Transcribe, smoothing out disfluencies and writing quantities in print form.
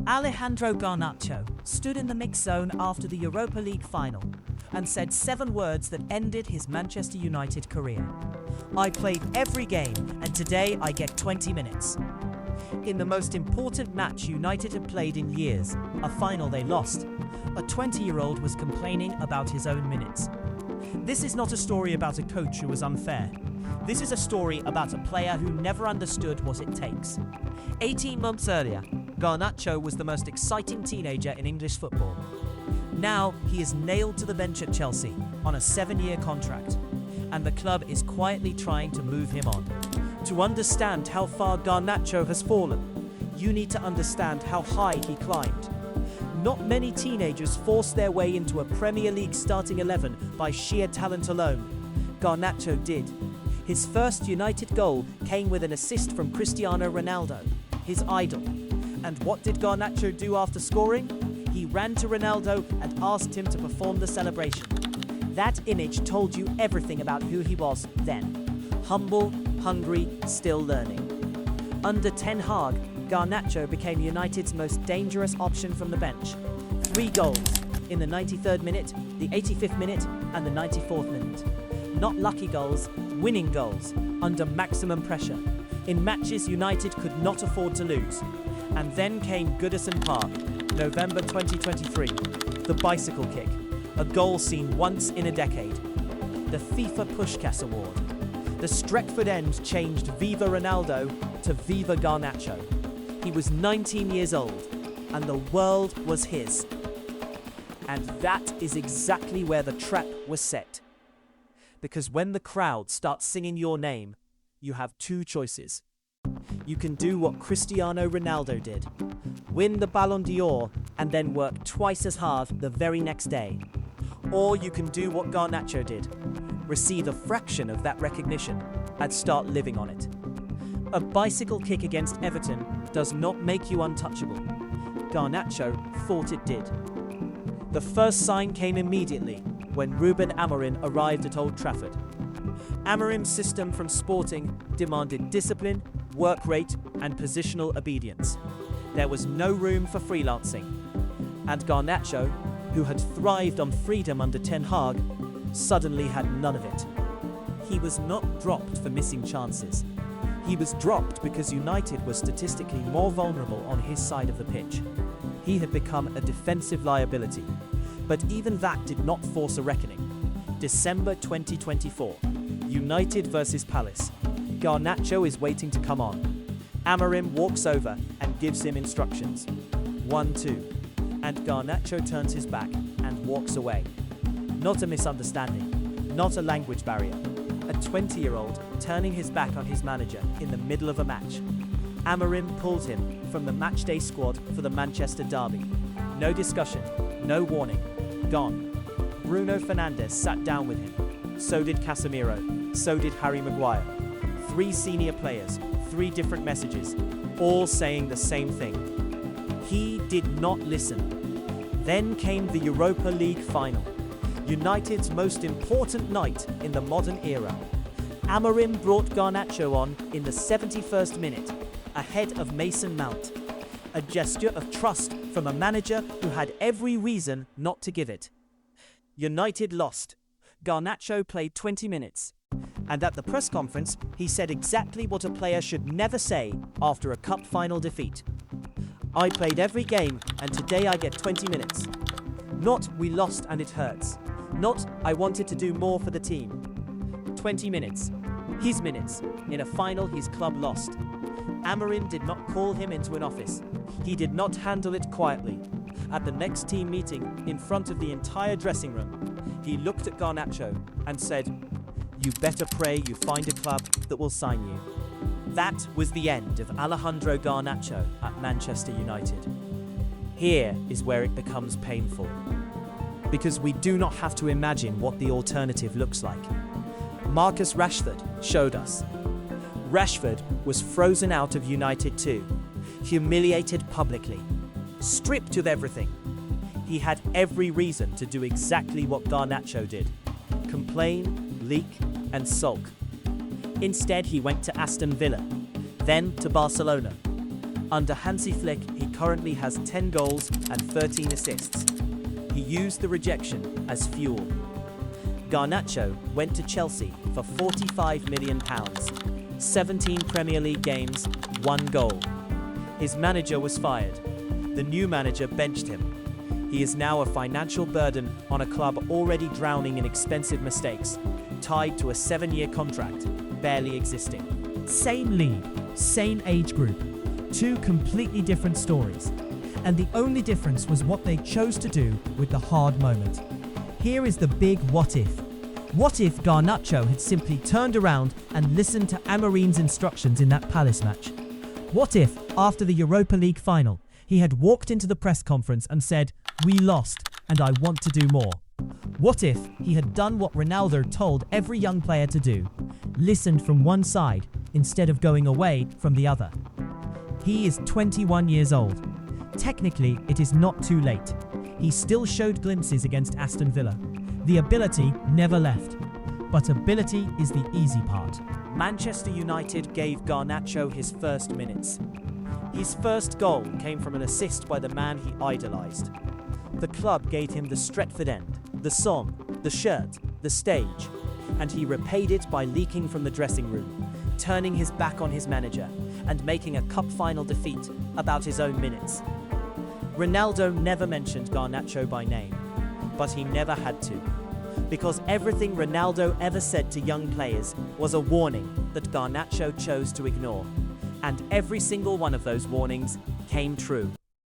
Alejandro Garnacho stood in the mix zone after the Europa League final and said 7 words that ended his Manchester United career. "I played every game and today I get 20 minutes." In the most important match United had played in years, a final they lost, a 20-year-old was complaining about his own minutes. This is not a story about a coach who was unfair. This is a story about a player who never understood what it takes. 18 months earlier, Garnacho was the most exciting teenager in English football. Now he is nailed to the bench at Chelsea on a 7-year contract, and the club is quietly trying to move him on. To understand how far Garnacho has fallen, you need to understand how high he climbed. Not many teenagers force their way into a Premier League starting 11 by sheer talent alone. Garnacho did. His first United goal came with an assist from Cristiano Ronaldo, his idol. And what did Garnacho do after scoring? He ran to Ronaldo and asked him to perform the celebration. That image told you everything about who he was then. Humble, hungry, still learning. Under Ten Hag, Garnacho became United's most dangerous option from the bench. 3 goals in the 93rd minute, the 85th minute, and the 94th minute. Not lucky goals, winning goals, under maximum pressure, in matches United could not afford to lose. And then came Goodison Park, November 2023, the bicycle kick, a goal seen once in a decade. The FIFA Pushkas Award. The Stretford End changed Viva Ronaldo to Viva Garnacho. He was 19 years old, and the world was his. And that is exactly where the trap was set. Because when the crowd starts singing your name, you have 2 choices. You can do what Cristiano Ronaldo did, win the Ballon d'Or and then work twice as hard the very next day. Or you can do what Garnacho did, receive a fraction of that recognition and start living on it. A bicycle kick against Everton does not make you untouchable. Garnacho thought it did. The first sign came immediately when Ruben Amorim arrived at Old Trafford. Amorim's system from Sporting demanded discipline, work rate, and positional obedience. There was no room for freelancing. And Garnacho, who had thrived on freedom under Ten Hag, suddenly had none of it. He was not dropped for missing chances. He was dropped because United was statistically more vulnerable on his side of the pitch. He had become a defensive liability. But even that did not force a reckoning. December 2024, United versus Palace. Garnacho is waiting to come on. Amorim walks over and gives him instructions. 1-2. And Garnacho turns his back and walks away. Not a misunderstanding, not a language barrier. A 20-year-old turning his back on his manager in the middle of a match. Amorim pulled him from the matchday squad for the Manchester derby. No discussion, no warning. Gone. Bruno Fernandes sat down with him. So did Casemiro. So did Harry Maguire. 3 senior players, 3 different messages, all saying the same thing. He did not listen. Then came the Europa League final, United's most important night in the modern era. Amorim brought Garnacho on in the 71st minute, ahead of Mason Mount. A gesture of trust from a manager who had every reason not to give it. United lost. Garnacho played 20 minutes. And at the press conference, he said exactly what a player should never say after a cup final defeat. "I played every game and today I get 20 minutes. Not we lost and it hurts. Not I wanted to do more for the team. 20 minutes. His minutes. In a final his club lost." Amorim did not call him into an office. He did not handle it quietly. At the next team meeting, in front of the entire dressing room, he looked at Garnacho and said, "You better pray you find a club that will sign you." That was the end of Alejandro Garnacho at Manchester United. Here is where it becomes painful. Because we do not have to imagine what the alternative looks like. Marcus Rashford showed us. Rashford was frozen out of United too, humiliated publicly, stripped of everything. He had every reason to do exactly what Garnacho did: complain, leak, and sulk. Instead, he went to Aston Villa, then to Barcelona. Under Hansi Flick, he currently has 10 goals and 13 assists. He used the rejection as fuel. Garnacho went to Chelsea for £45 million, 17 Premier League games, 1 goal. His manager was fired. The new manager benched him. He is now a financial burden on a club already drowning in expensive mistakes, tied to a 7-year contract, barely existing. Same league, same age group, 2 completely different stories. And the only difference was what they chose to do with the hard moment. Here is the big what if. What if Garnacho had simply turned around and listened to Amorim's instructions in that Palace match? What if, after the Europa League final, he had walked into the press conference and said, "We lost, and I want to do more"? What if he had done what Ronaldo told every young player to do, listened from one side instead of going away from the other? He is 21 years old. Technically, it is not too late. He still showed glimpses against Aston Villa. The ability never left. But ability is the easy part. Manchester United gave Garnacho his first minutes. His first goal came from an assist by the man he idolised. The club gave him the Stretford End, the song, the shirt, the stage, and he repaid it by leaking from the dressing room, turning his back on his manager, and making a cup final defeat about his own minutes. Ronaldo never mentioned Garnacho by name, but he never had to, because everything Ronaldo ever said to young players was a warning that Garnacho chose to ignore, and every single one of those warnings came true.